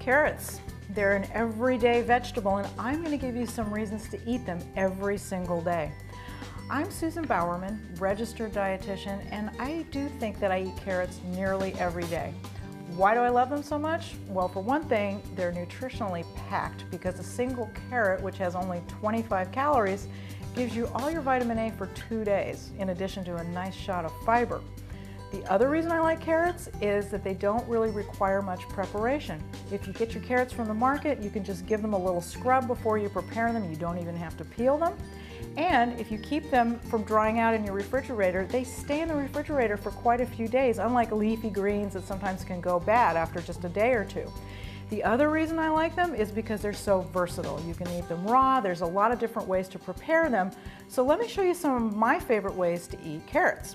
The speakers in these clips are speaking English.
Carrots, they're an everyday vegetable, and I'm going to give you some reasons to eat them every single day. I'm Susan Bowerman, registered dietitian, and I do think that I eat carrots nearly every day. Why do I love them so much? Well, for one thing, they're nutritionally packed because a single carrot, which has only 25 calories, gives you all your vitamin A for 2 days, in addition to a nice shot of fiber. The other reason I like carrots is that they don't really require much preparation. If you get your carrots from the market, you can just give them a little scrub before you prepare them. You don't even have to peel them. And if you keep them from drying out in your refrigerator, they stay in the refrigerator for quite a few days, unlike leafy greens that sometimes can go bad after just a day or two. The other reason I like them is because they're so versatile. You can eat them raw. There's a lot of different ways to prepare them. So let me show you some of my favorite ways to eat carrots.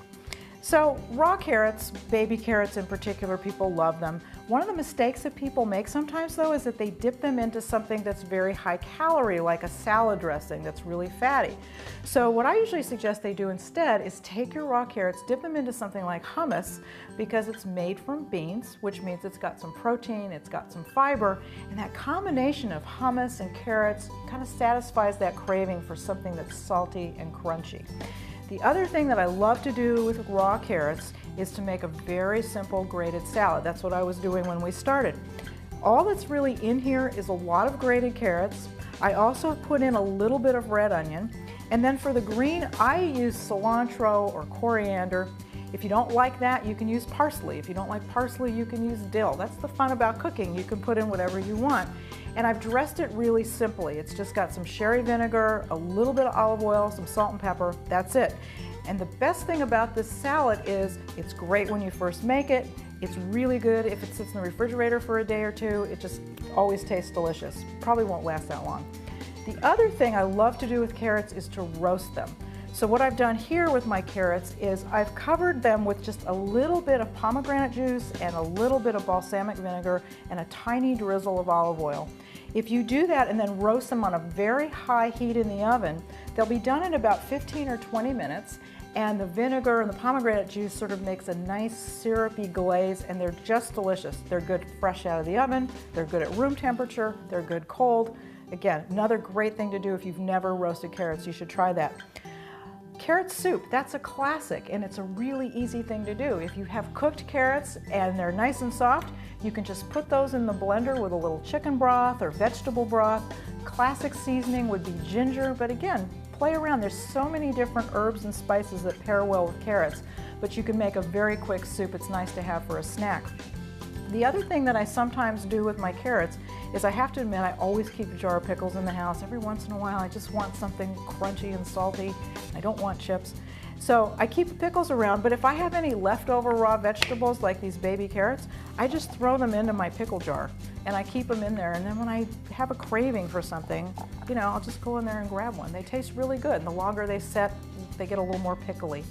So raw carrots, baby carrots in particular, people love them. One of the mistakes that people make sometimes though is that they dip them into something that's very high calorie, like a salad dressing that's really fatty. So what I usually suggest they do instead is take your raw carrots, dip them into something like hummus, because it's made from beans, which means it's got some protein, it's got some fiber, and that combination of hummus and carrots kind of satisfies that craving for something that's salty and crunchy. The other thing that I love to do with raw carrots is to make a very simple grated salad. That's what I was doing when we started. All that's really in here is a lot of grated carrots. I also put in a little bit of red onion. And then for the green, I use cilantro or coriander. If you don't like that, you can use parsley. If you don't like parsley, you can use dill. That's the fun about cooking. You can put in whatever you want. And I've dressed it really simply. It's just got some sherry vinegar, a little bit of olive oil, some salt and pepper. That's it. And the best thing about this salad is it's great when you first make it. It's really good if it sits in the refrigerator for a day or two. It just always tastes delicious. Probably won't last that long. The other thing I love to do with carrots is to roast them. So what I've done here with my carrots is I've covered them with just a little bit of pomegranate juice and a little bit of balsamic vinegar and a tiny drizzle of olive oil. If you do that and then roast them on a very high heat in the oven, they'll be done in about 15 or 20 minutes, and the vinegar and the pomegranate juice sort of makes a nice syrupy glaze, and they're just delicious. They're good fresh out of the oven, they're good at room temperature, they're good cold. Again, another great thing to do if you've never roasted carrots, you should try that. Carrot soup, that's a classic, and it's a really easy thing to do. If you have cooked carrots and they're nice and soft, you can just put those in the blender with a little chicken broth or vegetable broth. Classic seasoning would be ginger, but again, play around. There's so many different herbs and spices that pair well with carrots, but you can make a very quick soup. It's nice to have for a snack. The other thing that I sometimes do with my carrots is I have to admit I always keep a jar of pickles in the house. Every once in a while I just want something crunchy and salty. I don't want chips. So I keep the pickles around, but if I have any leftover raw vegetables like these baby carrots, I just throw them into my pickle jar and I keep them in there, and then when I have a craving for something, you know, I'll just go in there and grab one. They taste really good, and the longer they set, they get a little more pickly.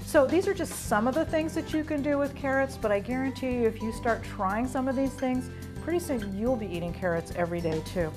So these are just some of the things that you can do with carrots, but I guarantee you if you start trying some of these things, pretty soon you'll be eating carrots every day too.